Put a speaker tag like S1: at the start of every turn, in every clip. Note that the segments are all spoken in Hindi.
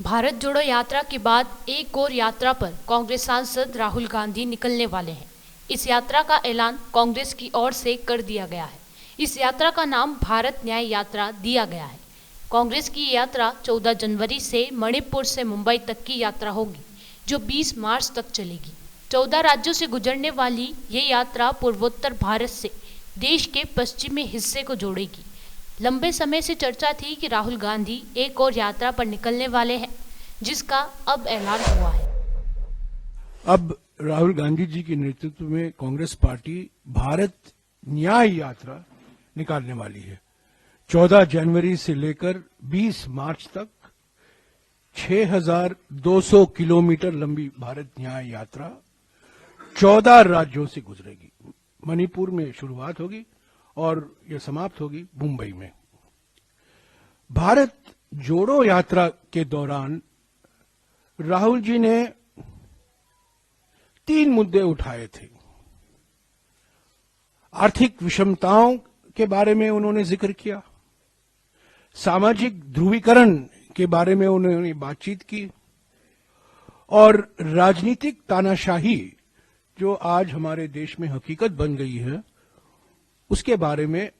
S1: भारत जोड़ो यात्रा के बाद एक और यात्रा पर कांग्रेस सांसद राहुल गांधी निकलने वाले हैं। इस यात्रा का ऐलान कांग्रेस की ओर से कर दिया गया है। इस यात्रा का नाम भारत न्याय यात्रा दिया गया है। कांग्रेस की ये यात्रा 14 जनवरी से मणिपुर से मुंबई तक की यात्रा होगी, जो 20 मार्च तक चलेगी। 14 राज्यों से गुजरने वाली ये यात्रा पूर्वोत्तर भारत से देश के पश्चिमी हिस्से को जोड़ेगी। लंबे समय से चर्चा थी कि राहुल गांधी एक और यात्रा पर निकलने वाले हैं, जिसका अब ऐलान हुआ है।
S2: अब राहुल गांधी जी के नेतृत्व में कांग्रेस पार्टी भारत न्याय यात्रा निकालने वाली है। 14 जनवरी से लेकर 20 मार्च तक 6,200 किलोमीटर लंबी भारत न्याय यात्रा 14 राज्यों से गुजरेगी। मणिपुर में शुरुआत होगी और यह समाप्त होगी मुंबई में। भारत जोड़ो यात्रा के दौरान राहुल जी ने 3 मुद्दे उठाए थे। आर्थिक विषमताओं के बारे में उन्होंने जिक्र किया, सामाजिक ध्रुवीकरण के बारे में उन्होंने बातचीत की और राजनीतिक तानाशाही जो आज हमारे देश में हकीकत बन गई है, उसके बारे में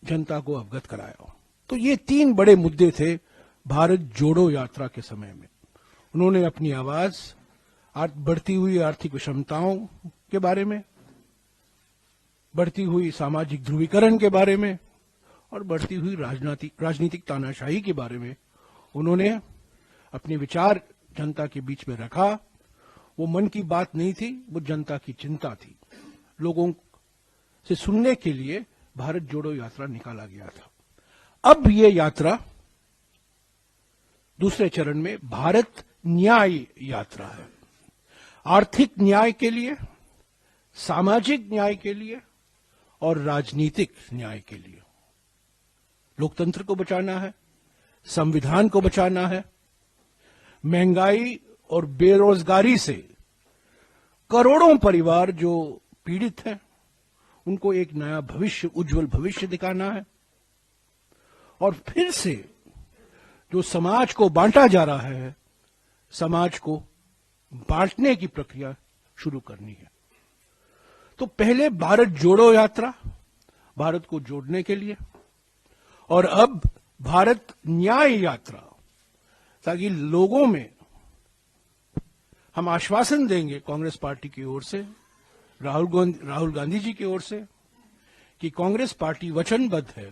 S2: जनता को अवगत कराया। तो ये 3 बड़े मुद्दे थे भारत जोड़ो यात्रा के समय में। उन्होंने अपनी आवाज बढ़ती हुई आर्थिक विषमताओं के बारे में, बढ़ती हुई सामाजिक ध्रुवीकरण के बारे में और बढ़ती हुई राजनीतिक तानाशाही के बारे में उन्होंने अपने विचार जनता के बीच में रखा। वो मन की बात नहीं थी, वो जनता की चिंता थी। लोगों से सुनने के लिए भारत जोड़ो यात्रा निकाला गया था। अब ये यात्रा दूसरे चरण में भारत न्याय यात्रा है। आर्थिक न्याय के लिए, सामाजिक न्याय के लिए और राजनीतिक न्याय के लिए। लोकतंत्र को बचाना है, संविधान को बचाना है। महंगाई और बेरोजगारी से करोड़ों परिवार जो पीड़ित हैं, उनको एक नया भविष्य, उज्जवल भविष्य दिखाना है। और फिर से जो समाज को बांटा जा रहा है, समाज को बांटने की प्रक्रिया शुरू करनी है। तो पहले भारत जोड़ो यात्रा, भारत को जोड़ने के लिए, और अब भारत न्याय यात्रा, ताकि लोगों में हम आश्वासन देंगे कांग्रेस पार्टी की ओर से, राहुल गांधी जी की ओर से, कि कांग्रेस पार्टी वचनबद्ध है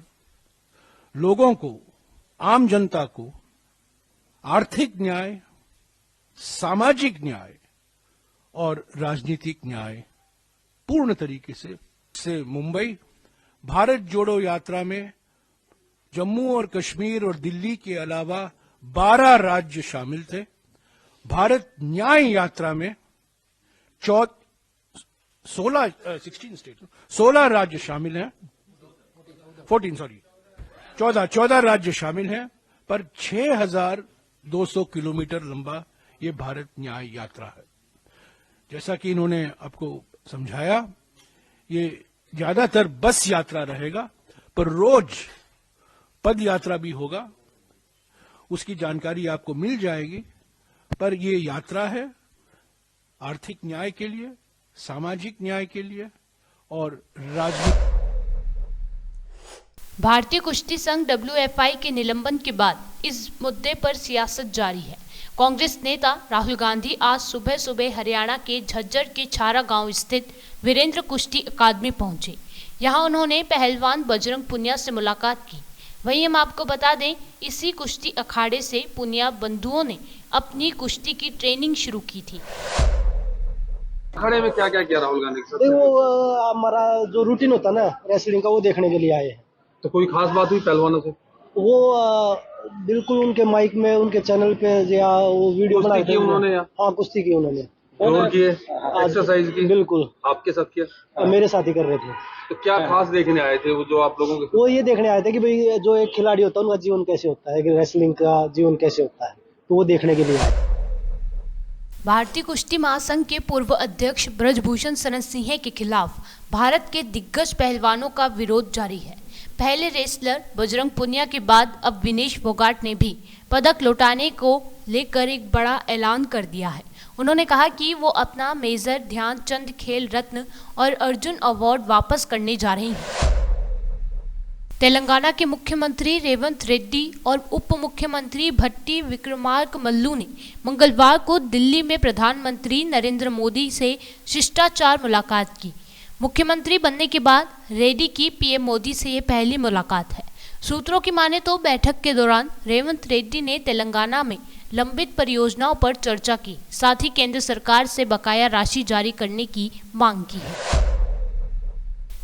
S2: लोगों को, आम जनता को आर्थिक न्याय, सामाजिक न्याय और राजनीतिक न्याय पूर्ण तरीके से मुंबई भारत जोड़ो यात्रा में जम्मू और कश्मीर और दिल्ली के अलावा 12 राज्य शामिल थे। भारत न्याय यात्रा में 16 राज्य शामिल हैं, 14 राज्य शामिल हैं, पर 6,200 किलोमीटर लंबा ये भारत न्याय यात्रा है। जैसा कि इन्होंने आपको समझाया, ये ज्यादातर बस यात्रा रहेगा, पर रोज पद यात्रा भी होगा। उसकी जानकारी आपको मिल जाएगी। पर ये यात्रा है आर्थिक न्याय के लिए, सामाजिक न्याय के लिए और राजनीतिक।
S1: भारतीय कुश्ती संघ WFI के निलंबन के बाद इस मुद्दे पर सियासत जारी है। कांग्रेस नेता राहुल गांधी आज सुबह हरियाणा के झज्जर के छारा गांव स्थित वीरेंद्र कुश्ती अकादमी पहुंचे। यहां उन्होंने पहलवान बजरंग पुनिया से मुलाकात की। वहीं हम आपको बता दें, इसी कुश्ती अखाड़े से पुनिया बंधुओं ने अपनी कुश्ती की ट्रेनिंग शुरू की थी।
S3: अखाड़े में क्या क्या किया राहुल गांधी के साथ?
S4: वो हमारा जो रूटीन होता है ना रेसलिंग का, वो देखने के लिए आए हैं।
S3: तो कोई खास बात हुई पहलवानों से?
S4: वो बिल्कुल उनके माइक में, उनके चैनल पे या वो वीडियो बनाई थी
S3: उन्होंने।
S4: हाँ, कुश्ती की उन्होंने,
S3: जोर किए, एक्सरसाइज की।
S4: बिल्कुल
S3: आपके साथ किया?
S4: मेरे साथ ही कर रहे थे।
S3: तो क्या खास देखने आए थे वो जो आप लोगों के?
S4: वो ये देखने आए थे कि भाई जो एक खिलाड़ी होता है उनका जीवन कैसे होता है, रेसलिंग का जीवन कैसे होता है, तो वो देखने के लिए आए।
S1: भारतीय कुश्ती महासंघ के पूर्व अध्यक्ष ब्रजभूषण शरण सिंह के खिलाफ भारत के दिग्गज पहलवानों का विरोध जारी है। पहले रेसलर बजरंग पुनिया के बाद अब विनेश फोगाट ने भी पदक लौटाने को लेकर एक बड़ा ऐलान कर दिया है। उन्होंने कहा कि वो अपना मेजर ध्यानचंद खेल रत्न और अर्जुन अवार्ड वापस करने जा रहे हैं। तेलंगाना के मुख्यमंत्री रेवंत रेड्डी और उप मुख्यमंत्री भट्टी विक्रमार्क मल्लू ने मंगलवार को दिल्ली में प्रधानमंत्री नरेंद्र मोदी से शिष्टाचार मुलाकात की। मुख्यमंत्री बनने के बाद रेड्डी की पीएम मोदी से ये पहली मुलाकात है। सूत्रों की माने तो बैठक के दौरान रेवंत रेड्डी ने तेलंगाना में लंबित परियोजनाओं पर चर्चा की, साथ ही केंद्र सरकार से बकाया राशि जारी करने की मांग की है।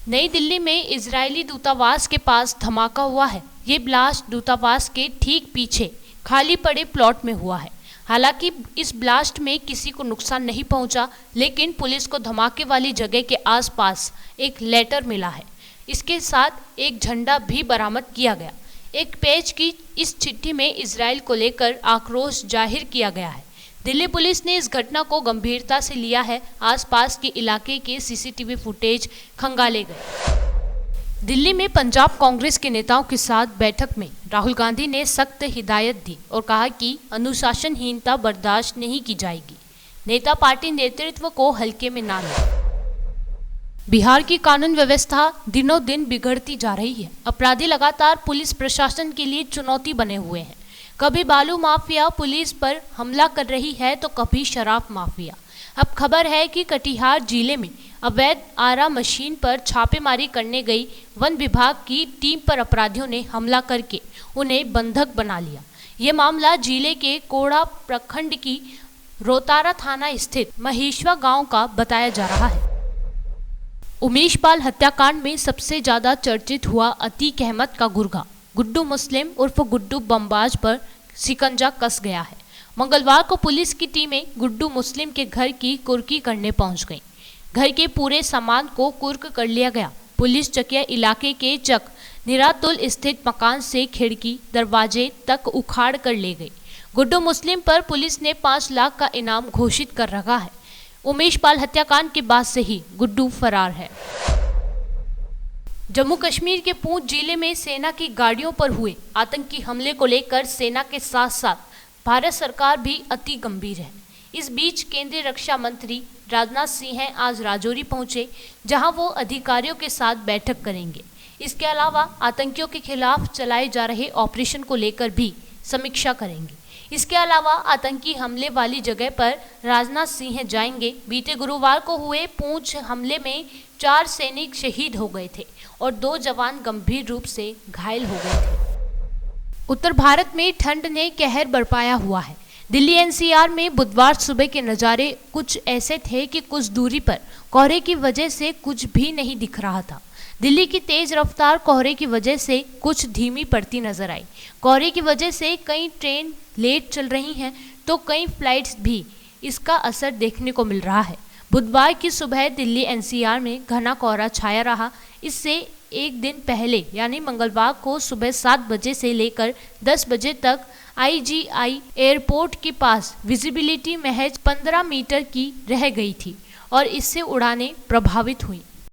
S1: नई दिल्ली में इजरायली दूतावास के पास धमाका हुआ है। ये ब्लास्ट दूतावास के ठीक पीछे खाली पड़े प्लॉट में हुआ है। हालांकि इस ब्लास्ट में किसी को नुकसान नहीं पहुंचा, लेकिन पुलिस को धमाके वाली जगह के आसपास एक लेटर मिला है। इसके साथ एक झंडा भी बरामद किया गया। एक पेज की इस चिट्ठी में इजराइल को लेकर आक्रोश जाहिर किया गया है। दिल्ली पुलिस ने इस घटना को गंभीरता से लिया है। आसपास के इलाके के सीसीटीवी फुटेज खंगाले गए। दिल्ली में पंजाब कांग्रेस के नेताओं के साथ बैठक में राहुल गांधी ने सख्त हिदायत दी और कहा कि अनुशासनहीनता बर्दाश्त नहीं की जाएगी। नेता पार्टी नेतृत्व को हल्के में ना लें। बिहार की कानून व्यवस्था दिनों दिन बिगड़ती जा रही है। अपराधी लगातार पुलिस प्रशासन के लिए चुनौती बने हुए हैं। कभी बालू माफिया पुलिस पर हमला कर रही है तो कभी शराब माफिया। अब खबर है कि कटिहार जिले में अवैध आरा मशीन पर छापेमारी करने गई वन विभाग की टीम पर अपराधियों ने हमला करके उन्हें बंधक बना लिया। ये मामला जिले के कोड़ा प्रखंड की रोतारा थाना स्थित महेश्वा गांव का बताया जा रहा है। उमेश पाल हत्याकांड में सबसे ज्यादा चर्चित हुआ अतीक अहमद का गुर्गा गुड्डू मुस्लिम उर्फ गुड्डू बमबाज पर शिकंजा कस गया है। मंगलवार को पुलिस की टीमें गुड्डू मुस्लिम के घर की कुर्की करने पहुंच गई। घर के पूरे सामान को कुर्क कर लिया गया। पुलिस चकिया इलाके के चक निरातुल स्थित मकान से खिड़की दरवाजे तक उखाड़ कर ले गई। गुड्डू मुस्लिम पर पुलिस ने 5 लाख का इनाम घोषित कर रखा है। उमेश पाल हत्याकांड के बाद से ही गुड्डू फरार है। जम्मू कश्मीर के पूंछ जिले में सेना की गाड़ियों पर हुए आतंकी हमले को लेकर सेना के साथ साथ भारत सरकार भी अति गंभीर है। इस बीच केंद्रीय रक्षा मंत्री राजनाथ सिंह आज राजौरी पहुंचे, जहां वो अधिकारियों के साथ बैठक करेंगे। इसके अलावा आतंकियों के खिलाफ चलाए जा रहे ऑपरेशन को लेकर भी समीक्षा करेंगे। इसके अलावा आतंकी हमले वाली जगह पर राजनाथ सिंह जाएंगे। बीते गुरुवार को हुए पूंछ हमले में 4 सैनिक शहीद हो गए थे और 2 जवान गंभीर रूप से घायल हो गए थे। उत्तर भारत में ठंड ने कहर बरपाया हुआ है। दिल्ली एनसीआर में बुधवार सुबह के नज़ारे कुछ ऐसे थे कि कुछ दूरी पर कोहरे की वजह से कुछ भी नहीं दिख रहा था। दिल्ली की तेज रफ्तार कोहरे की वजह से कुछ धीमी पड़ती नजर आई। कोहरे की वजह से कई ट्रेन लेट चल रही हैं तो कई फ्लाइट्स भी इसका असर देखने को मिल रहा है। बुधवार की सुबह दिल्ली एनसीआर में घना कोहरा छाया रहा। इससे एक दिन पहले यानी मंगलवार को सुबह 7 बजे से लेकर 10 बजे तक आईजीआई एयरपोर्ट के पास विजिबिलिटी महज 15 मीटर की रह गई थी और इससे उड़ानें प्रभावित हुई।